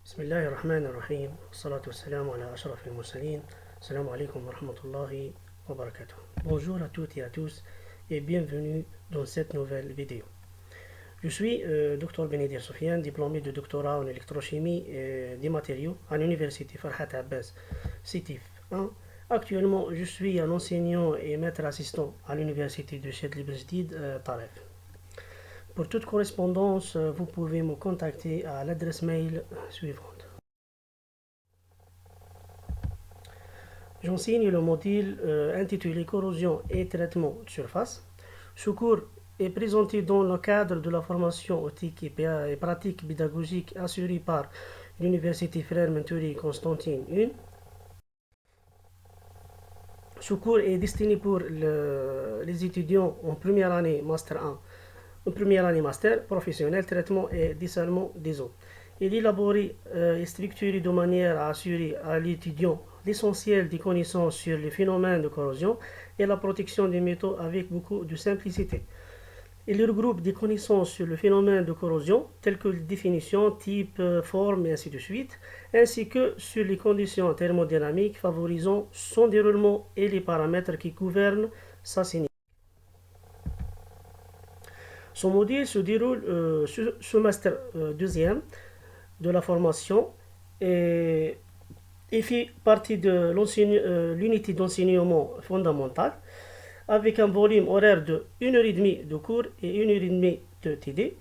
بسم الله الرحمن الرحيم والصلاة والسلام على أشرف المرسلين. Assalamu alaikum wa rahmatullahi wa barakatuh. Bonjour à toutes et à tous et bienvenue dans cette nouvelle vidéo. Je suis Dr Benadir Soufiane, diplômé de doctorat en électrochimie et des matériaux à l'université Farhat Abbas Sétif 1. Actuellement, je suis un enseignant et maître assistant à l'université de Chedli Bezdid Taref. Pour toute correspondance, vous pouvez me contacter à l'adresse mail suivante. J'enseigne le module intitulé Corrosion et traitement de surface. Ce cours est présenté dans le cadre de la formation éthique et pratique pédagogique assurée par l'Université Frères Menturi Constantine 1. Ce cours est destiné pour les étudiants en première année Master 1. En première année master professionnel, traitement et dessalement des eaux. Il est élaboré et structuré de manière à assurer à l'étudiant l'essentiel des connaissances sur les phénomènes de corrosion et la protection des métaux avec beaucoup de simplicité. Il regroupe des connaissances sur le phénomène de corrosion, telles que les définitions, type, forme et ainsi de suite, ainsi que sur les conditions thermodynamiques favorisant son déroulement et les paramètres qui gouvernent sa signature. Son module se déroule ce master deuxième de la formation et fait partie de l'unité d'enseignement fondamental avec un volume horaire de 1h30 de cours et 1h30 de TD.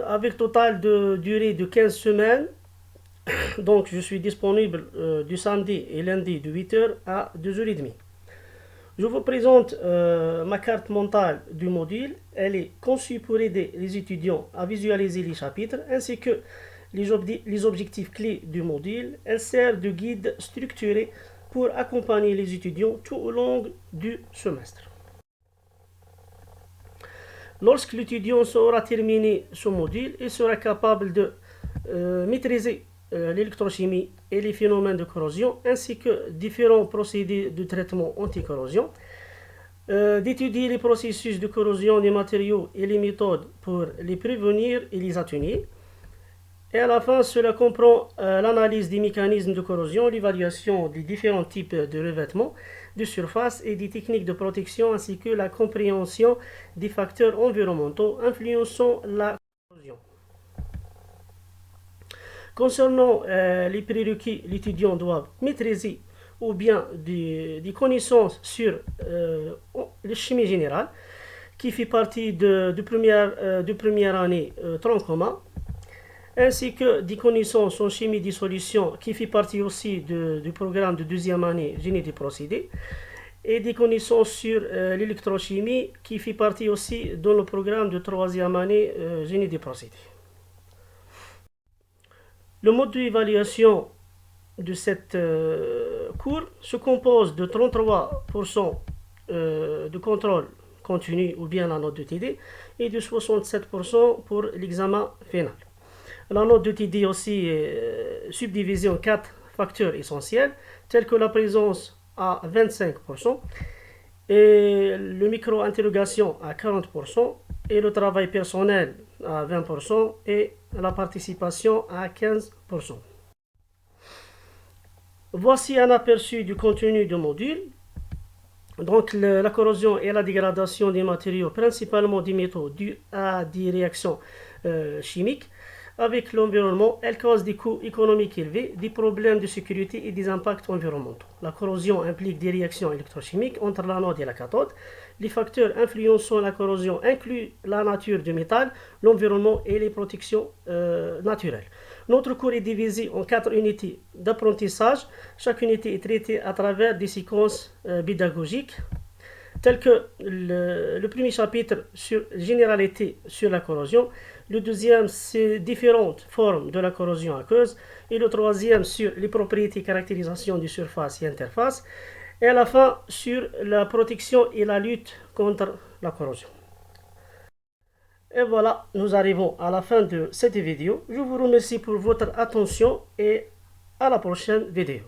Avec total de durée de 15 semaines. Donc je suis disponible du samedi et lundi de 8h à 2h30. Je vous présente ma carte mentale du module. Elle est conçue pour aider les étudiants à visualiser les chapitres ainsi que les objectifs clés du module. Elle sert de guide structuré pour accompagner les étudiants tout au long du semestre. Lorsque l'étudiant aura terminé ce module, il sera capable de maîtriser l'électrochimie et les phénomènes de corrosion, ainsi que différents procédés de traitement anti-corrosion, d'étudier les processus de corrosion des matériaux et les méthodes pour les prévenir et les atténuer. Et à la fin, cela comprend l'analyse des mécanismes de corrosion, l'évaluation des différents types de revêtements de surface et des techniques de protection, ainsi que la compréhension des facteurs environnementaux influençant la corrosion. Concernant les prérequis, l'étudiant doit maîtriser ou bien des connaissances sur la chimie générale, qui fait partie de première année tronc commun, ainsi que des connaissances en chimie des solutions, qui fait partie aussi du programme de deuxième année génie des procédés, et des connaissances sur l'électrochimie, qui fait partie aussi dans le programme de troisième année génie des procédés. Le mode d'évaluation de cette cours se compose de 33% de contrôle continu ou bien la note de TD et de 67% pour l'examen final. La note de TD aussi est subdivisée en 4 facteurs essentiels tels que la présence à 25% et le micro-interrogation à 40% et le travail personnel à 20% et la participation à 15%. Voici un aperçu du contenu du module. Donc la corrosion et la dégradation des matériaux, principalement des métaux, dus à des réactions chimiques avec l'environnement, elle cause des coûts économiques élevés, des problèmes de sécurité et des impacts environnementaux. La corrosion implique des réactions électrochimiques entre l'anode et la cathode. Les facteurs influençant la corrosion incluent la nature du métal, l'environnement et les protections naturelles. Notre cours est divisé en 4 unités d'apprentissage. Chaque unité est traitée à travers des séquences pédagogiques, telles que le premier chapitre sur généralité sur la corrosion, le deuxième c'est différentes formes de la corrosion aqueuse, et le troisième sur les propriétés et caractérisations des surfaces et interfaces, et à la fin sur la protection et la lutte contre la corrosion. Et voilà, nous arrivons à la fin de cette vidéo. Je vous remercie pour votre attention et à la prochaine vidéo.